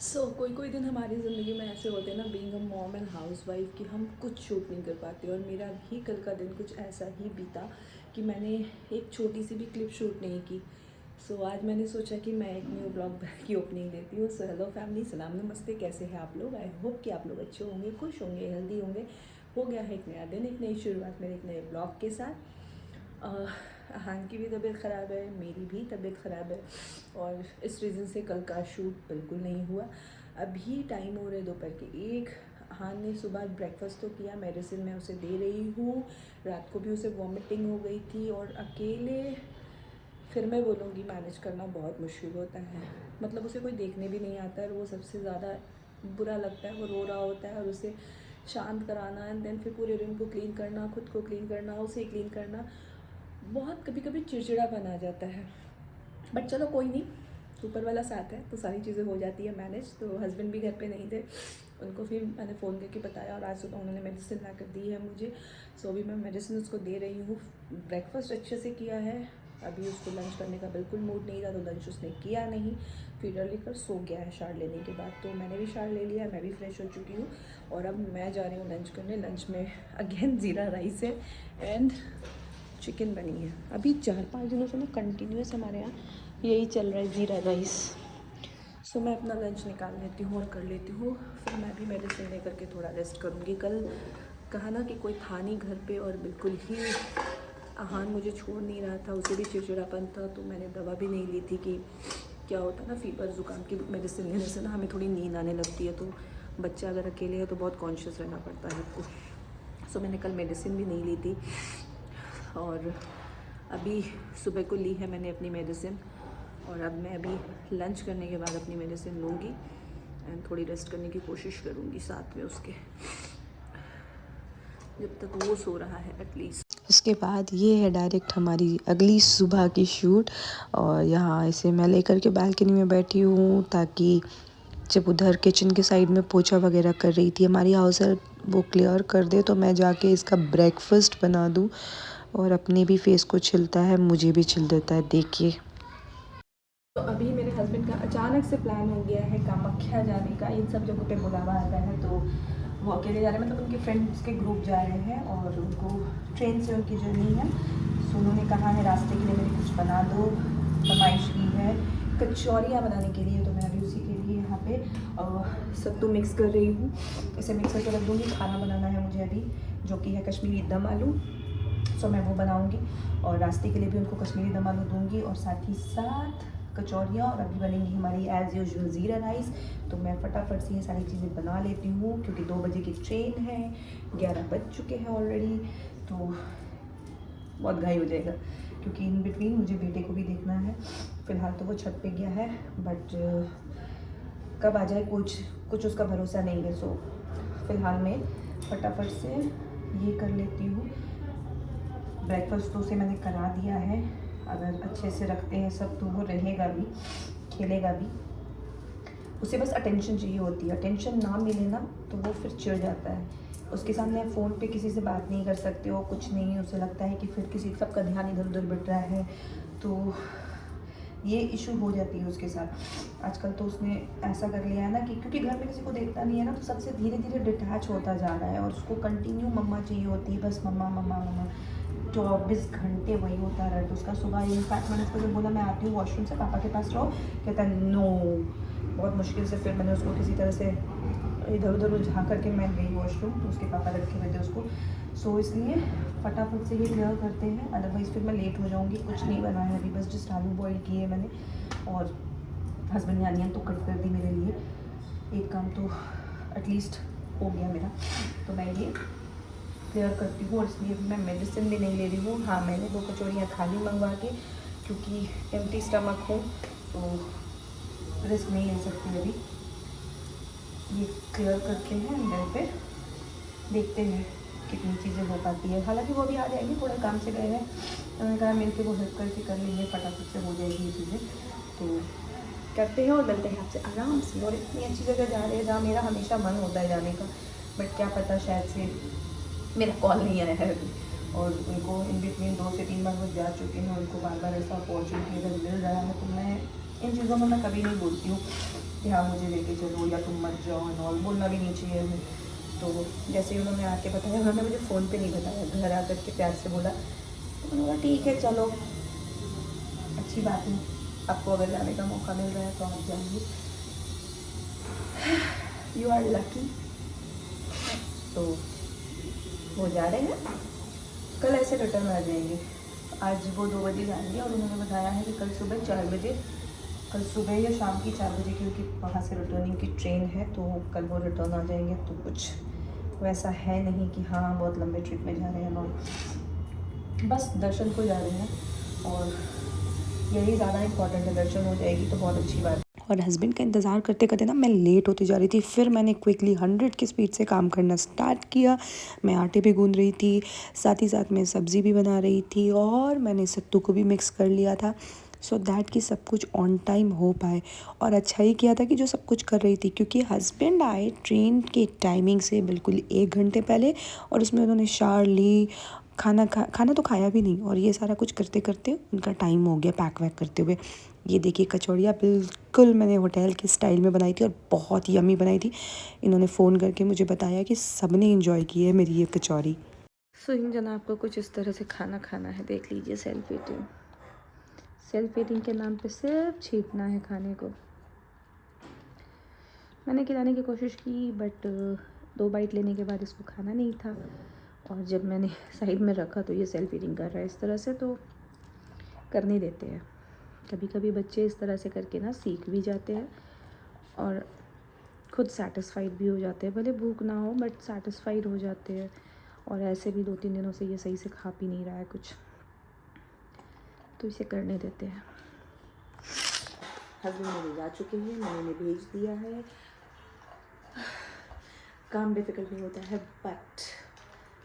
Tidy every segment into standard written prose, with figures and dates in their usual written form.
कोई कोई दिन हमारी ज़िंदगी में ऐसे होते हैं ना, being a mom and house wife, कि हम कुछ शूट नहीं कर पाते। और मेरा भी कल का दिन कुछ ऐसा ही बीता कि मैंने एक छोटी सी भी क्लिप शूट नहीं की। आज मैंने सोचा कि मैं एक न्यू ब्लॉग की ओपनिंग देती हूँ। हेलो फैमिली, सलाम नमस्ते, कैसे हैं आप लोग? आई होप कि आप लोग अच्छे होंगे, खुश होंगे, हेल्दी होंगे। हो गया है एक नया दिन, एक नई शुरुआत मेरे एक नए ब्लॉग के साथ। अहान की भी तबीयत ख़राब है, मेरी भी तबीयत ख़राब है, और इस रीज़न से कल का शूट बिल्कुल नहीं हुआ। अभी टाइम हो रहे दोपहर के 1। अहान ने सुबह ब्रेकफास्ट तो किया, मेडिसिन मैं उसे दे रही हूँ। रात को भी उसे वॉमिटिंग हो गई थी, और अकेले फिर मैं बोलूँगी मैनेज करना बहुत मुश्किल होता है। मतलब उसे कोई देखने भी नहीं आता है, और वो सबसे ज़्यादा बुरा लगता है। वो रो रहा होता है और उसे शांत कराना, एंड देन फिर पूरे रूम को क्लीन करना, खुद को क्लीन करना, उसे क्लीन करना, बहुत कभी कभी चिड़चिड़ापन आ जाता है। बट चलो कोई नहीं, ऊपर वाला साथ है तो सारी चीज़ें हो जाती है मैनेज। तो हस्बैंड भी घर पे नहीं थे, उनको फिर मैंने फ़ोन करके बताया, और आज सुबह उन्होंने मेडिसिन ला कर दी है मुझे। अभी मैं मेडिसिन उसको दे रही हूँ। ब्रेकफास्ट अच्छे से किया है, अभी उसको लंच करने का बिल्कुल मूड नहीं था, तो लंच उसने किया नहीं। फीडर लेकर सो गया है शार लेने के बाद। तो मैंने भी शार ले लिया, मैं भी फ्रेश हो चुकी हूँ, और अब मैं जा रही हूँ लंच करने। लंच में अगेन ज़ीरा राइस है एंड चिकन बनी है। अभी 4-5 दिनों से ना कंटिन्यूस हमारे यहाँ यही चल रहा है, ज़ीरा राइस। मैं अपना लंच निकाल लेती हूँ और कर लेती हूँ, फिर मैं भी मेडिसिन लेकर के थोड़ा रेस्ट करूँगी। कल कहा ना कि कोई था नहीं घर पे, और बिल्कुल ही अहान मुझे छोड़ नहीं रहा था, उसे भी चिड़चिड़ापन था, तो मैंने दवा भी नहीं ली थी। कि क्या होता है ना, फीवर ज़ुकाम की मेडिसिन लेने से ना हमें थोड़ी नींद आने लगती है, तो बच्चा अगर अकेले है तो बहुत कॉन्शियस रहना पड़ता है आपको। मैंने कल मेडिसिन भी नहीं ली थी, और अभी सुबह को ली है मैंने अपनी मेडिसिन, और अब मैं अभी लंच करने के बाद अपनी मेडिसिन लूँगी एंड थोड़ी रेस्ट करने की कोशिश करूँगी साथ में उसके, जब तक वो सो रहा है एटलीस्ट। उसके बाद ये है डायरेक्ट हमारी अगली सुबह की शूट। और यहाँ इसे मैं लेकर के बालकनी में बैठी हूँ, ताकि जब उधर किचन के साइड में पोछा वगैरह कर रही थी हमारी हाउस हेल्प, वो क्लियर कर दे तो मैं जाके इसका ब्रेकफास्ट बना दूँ। और अपने भी फेस को छिलता है, मुझे भी छिल देता है, देखिए। तो अभी मेरे हस्बैंड का अचानक से प्लान हो गया है कामाख्या जाने का। इन सब जगहों पे बुलावा आता है, तो वो अकेले जा रहे हैं, मतलब उनके फ्रेंड्स के ग्रुप जा रहे हैं, और उनको ट्रेन से उनकी जर्नी है। उन्होंने कहा है रास्ते के लिए मेरे कुछ बना दो, फरमाइश की है कचौरियाँ बनाने के लिए। तो मैं अभी उसी के लिए यहाँ पे सत्तू मिक्स कर रही हूँ। इसे मिक्स करके रख दूँगी। खाना बनाना है मुझे अभी, जो कि है कश्मीरी दम आलू। मैं वो बनाऊँगी, और रास्ते के लिए भी उनको कश्मीरी दम आलू दूँगी, और साथ ही साथ कचौरियाँ। और अभी बनेंगी हमारी एज़ यूजुअल ज़ीरा राइस। तो मैं फटाफट से ये सारी चीज़ें बना लेती हूँ, क्योंकि 2 बजे की ट्रेन है, 11 बज चुके हैं ऑलरेडी, तो बहुत घाई हो जाएगा। क्योंकि इन बिटवीन मुझे बेटे को भी देखना है। फ़िलहाल तो वो छत पे गया है, बट कब आ जाए कुछ उसका भरोसा नहीं है। फ़िलहाल मैं फटाफट से ये कर लेती हूँ। ब्रेकफास्ट तो उसे मैंने करा दिया है, अगर अच्छे से रखते हैं सब तो वो रहेगा भी, खेलेगा भी। उसे बस अटेंशन चाहिए होती है, अटेंशन ना मिले ना तो वो फिर चिढ़ जाता है। उसके सामने आप फ़ोन पे किसी से बात नहीं कर सकते हो, कुछ नहीं, उसे लगता है कि फिर किसी सबका ध्यान इधर उधर बढ़ रहा है, तो ये इशू हो जाती है उसके साथ। आजकल तो उसने ऐसा कर लिया है ना कि क्योंकि घर में किसी को देखता नहीं है ना, तो सबसे धीरे धीरे डिटैच होता जा रहा है, और उसको कंटिन्यू मम्मा चाहिए होती है, बस मम्मा मम्मा मम्मा। 24 घंटे वही होता रहा। तो उसका सुबह इनफैक्ट मैंने उसको जब बोला मैं आती हूँ वॉशरूम से, पापा के पास रहो, कहता है नो। बहुत मुश्किल से फिर मैंने उसको किसी तरह से इधर उधर उलझा करके मैं गई वॉशरूम, तो उसके पापा रखे हुए थे उसको। इसलिए फटाफट से ये क्लियर करते हैं, अदरवाइज़ फिर मैं लेट हो जाऊँगी। कुछ नहीं बनाया अभी, बस जस्ट आलू बॉयल किए मैंने, और हस्बैंड ने अनियन तो कट कर दी मेरे लिए। एक काम तो एटलीस्ट हो गया मेरा। तो मैं ये क्लियर करती हूँ, और इसलिए मैं मेडिसिन भी नहीं ले रही हूँ। हाँ, मैंने 2 कचौरियाँ खा ली मंगवा के, क्योंकि एम्प्टी स्टमक हूँ तो रिस्क नहीं ले सकती अभी। ये क्लियर करते हैं, एंड फिर देखते हैं कितनी चीज़ें हो पाती है। हालांकि वो भी आ जाएंगे, थोड़ा काम से गए हैं, उन्होंने कहा मिल के वो हेल्प करके कर लेंगे, फटाफट से हो जाएगी ये चीज़ें। तो करते हैं और मिलते हैं आपसे आराम से। और इतनी अच्छी जगह जा रहे हैं जहाँ मेरा हमेशा मन होता है जाने का, बट क्या पता शायद से मेरा कॉल नहीं आया है अभी, और उनको इन बिटवीन 2 से 3 बार वो जा चुके हैं, उनको बार बार ऐसा अपॉर्चुनिटी अगर मिल रहा है तो मैं इन चीज़ों में मैं कभी नहीं बोलती हूँ कि हाँ मुझे लेके चलो या तुम मत जाओ एंड ऑल, बोलना भी नहीं चाहिए हमें। तो जैसे ही उन्होंने आके बताया, उन्होंने मुझे फ़ोन पे नहीं बताया, घर आकर के प्यार से बोला, तो मैंने बोला ठीक है चलो, अच्छी बात है, आपको अगर जाने का मौका मिल रहा है तो आप जाइए, यू आर लकी। तो वो जा रहे हैं, कल ऐसे रिटर्न आ जाएंगे। आज वो 2 बजे जाएंगे और उन्होंने बताया है कि कल सुबह 4 बजे, कल सुबह या शाम की 4 बजे, क्योंकि वहाँ से रिटर्निंग की ट्रेन है, तो कल वो रिटर्न आ जाएंगे। तो कुछ वैसा है नहीं कि हाँ बहुत लंबे ट्रिप में जा रहे हैं और बस दर्शन को जा रहे हैं, और यही ज़्यादा इम्पॉर्टेंट है, दर्शन हो जाएगी तो बहुत अच्छी बात। और हस्बैंड का इंतज़ार करते करते ना मैं लेट होती जा रही थी। फिर मैंने क्विकली 100 की स्पीड से काम करना स्टार्ट किया। मैं आटे भी गूंद रही थी, साथ ही साथ मैं सब्ज़ी भी बना रही थी, और मैंने सत्तू को भी मिक्स कर लिया था सो दैट कि सब कुछ ऑन टाइम हो पाए। और अच्छा ही किया था कि जो सब कुछ कर रही थी, क्योंकि हस्बैंड आए ट्रेन के टाइमिंग से बिल्कुल 1 घंटे पहले, और उसमें उन्होंने शार ली, खाना तो खाया भी नहीं, और ये सारा कुछ करते करते उनका टाइम हो गया पैक वैक करते हुए। ये देखिए कचौड़ियाँ बिल्कुल मैंने होटल के स्टाइल में बनाई थी और बहुत यम्मी बनाई थी। इन्होंने फ़ोन करके मुझे बताया कि सबने एंजॉय की है मेरी ये कचौरी। सो इन जना आपको कुछ इस तरह से खाना खाना है, देख लीजिए। सेल्फ ईटिंग, सेल्फ ईटिंग के नाम पे सिर्फ छींटना है खाने को। मैंने खिलाने की कोशिश की बट 2 बाइट लेने के बाद इसको खाना नहीं था, और जब मैंने साइड में रखा तो ये सेल्फ ईटिंग कर रहा है इस तरह से। तो करने देते हैं, कभी कभी बच्चे इस तरह से करके ना सीख भी जाते हैं और खुद सेटिस्फाइड भी हो जाते हैं, भले भूख ना हो बट सेटिस्फाइड हो जाते हैं। और ऐसे भी 2-3 दिनों से ये सही से खा पी नहीं रहा है कुछ, तो इसे करने देते हैं। हस्बैंड मेरे जा चुके हैं, मैंने उन्हें भेज दिया है। काम डिफ़िकल्ट नहीं होता है बट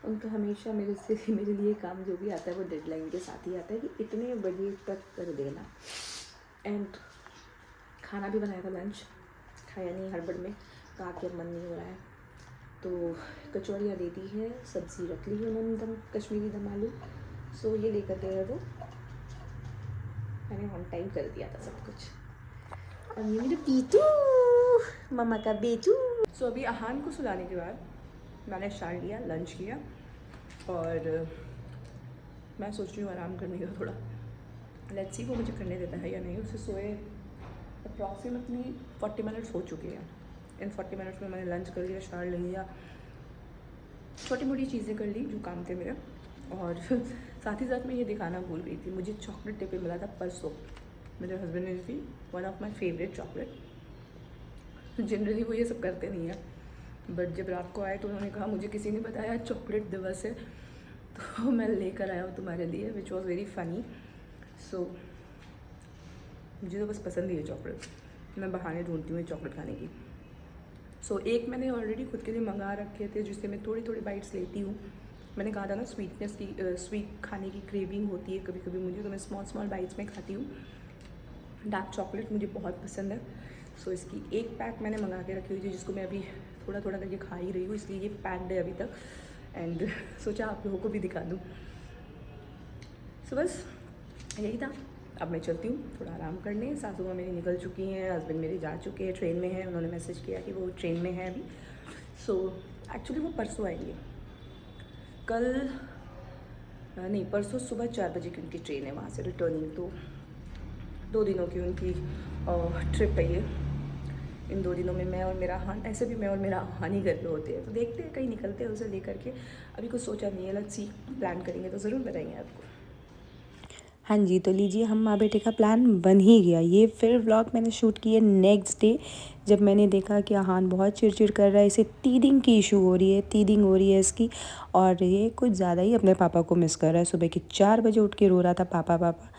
उनका हमेशा मेरे लिए काम जो भी आता है वो डेडलाइन के साथ ही आता है कि इतने बजे तक कर देना। एंड खाना भी बनाया था, लंच खाया नहीं हड़बड़ में, कहा कि अब मन नहीं हो रहा है, तो कचौड़ियाँ दे दी है, सब्ज़ी रख ली है उन्होंने, दम कश्मीरी दम आलू। सो ये लेकर गए वो, मैंने ऑन टाइम कर दिया था सब कुछ। और ये मेरा पीटू, मम्मा का बेटू। सो अभी आहान को सुलाने के बाद मैंने स्टार्ट लिया, लंच किया, और मैं सोच रही हूँ आराम करने का थोड़ा। लेट्स सी वो मुझे करने देता है या नहीं। उसे सोए अप्रॉक्सीमेटली 40 मिनट्स हो चुके हैं। इन 40 मिनट्स में मैंने लंच कर लिया, शार ले लिया, छोटी मोटी चीज़ें कर ली जो काम थे मेरे। और साथ ही साथ मैं ये दिखाना भूल गई थी, मुझे चॉकलेट टिपे मिला था परसों, मेरे हस्बैंड ने दी, one of my favourite chocolate. Generally वो ये सब करते नहीं हैं, बट जब रात को आए तो उन्होंने कहा मुझे किसी ने बताया चॉकलेट दिवस है, तो मैं लेकर आया हूँ तुम्हारे लिए, विच वॉज वेरी फ़नी। सो मुझे तो बस पसंद ही है चॉकलेट, मैं बहाने ढूंढती हूँ चॉकलेट खाने की। सो एक मैंने ऑलरेडी खुद के लिए मंगा रखे थे जिससे मैं थोड़ी थोड़ी बाइट्स लेती हूँ। मैंने कहा था ना स्वीटनेस की, स्वीट खाने की क्रेविंग होती है कभी कभी मुझे, तो मैं स्मॉल स्मॉल बाइट्स में खाती हूँ। डार्क चॉकलेट मुझे बहुत पसंद है। सो इसकी एक पैक मैंने मंगा के रखी हुई थी जिसको मैं अभी थोड़ा थोड़ा करके खा ही रही हूँ, इसलिए ये पैक्ड है अभी तक। एंड सोचा आप लोगों को भी दिखा दूँ। सो बस यही था। अब मैं चलती हूँ थोड़ा आराम करने। सासू माँ मेरी निकल चुकी हैं, हस्बैंड मेरे जा चुके हैं, ट्रेन में हैं, उन्होंने मैसेज किया कि वो ट्रेन में है अभी। सो एक्चुअली वो परसों आएंगे, कल नहीं परसों सुबह 4 बजे की उनकी ट्रेन है वहाँ से रिटर्निंग। तो 2 दिनों की उनकी ट्रिप है ये। इन 2 दिनों में मैं और मेरा हान, ऐसे भी मैं और मेरा हान ही घर पे होते हैं, तो देखते हैं कहीं निकलते हैं उसे लेकर के। अभी कुछ सोचा नहीं है, लेट्स सी, प्लान करेंगे तो ज़रूर बताएंगे आपको। हाँ जी, तो लीजिए हम माँ बेटे का प्लान बन ही गया। ये फिर व्लॉग मैंने शूट किया नेक्स्ट डे, जब मैंने देखा कि आहान बहुत चिड़चिड़ कर रहा है, इसे टीदिंग की इशू हो रही है, टीदिंग हो रही है इसकी, और ये कुछ ज़्यादा ही अपने पापा को मिस कर रहा है। सुबह के 4 बजे उठ के रो रहा था पापा पापा।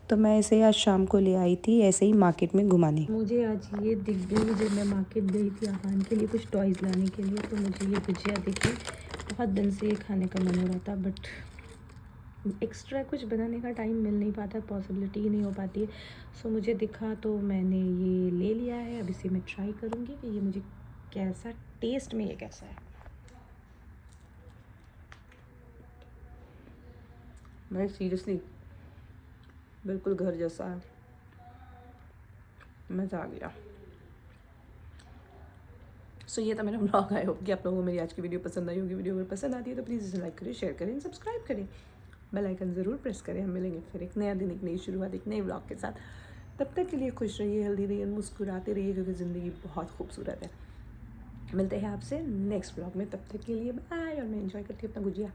तो मैं इसे आज शाम को ले आई थी ऐसे ही मार्केट में घुमाने। मुझे आज ये दिख गई जब मैं मार्केट गई थी आहान के लिए कुछ टॉयज़ लाने के लिए, तो मुझे ये गुजिया दिखी। बहुत दिन से ये खाने का मन हो रहा था बट एक्स्ट्रा कुछ बनाने का टाइम मिल नहीं पाता, पॉसिबिलिटी ही नहीं हो पाती है। सो मुझे दिखा तो मैंने ये ले लिया है। अब इसे मैं ट्राई करूँगी कि ये मुझे कैसा, टेस्ट में ये कैसा है। भाई सीरियसली बिल्कुल घर जैसा है। मज़ा आ गया। सो ये था मेरा ब्लॉग। आई होप कि आप लोगों को मेरी आज की वीडियो पसंद आई होगी। वीडियो अगर पसंद आती है तो प्लीज़ इसे लाइक करें, शेयर करें, सब्सक्राइब करें, बेल आइकन ज़रूर प्रेस करें। हम मिलेंगे फिर एक नया दिन, एक नई शुरुआत, एक नए ब्लॉग के साथ। तब तक के लिए खुश रहिए, हेल्दी रहिए, मुस्कुराते रहिए, क्योंकि ज़िंदगी बहुत खूबसूरत है। मिलते हैं आपसे नेक्स्ट ब्लॉग में, तब तक के लिए बाय। और मैं एंजॉय करती हूँ अपना गुजिया।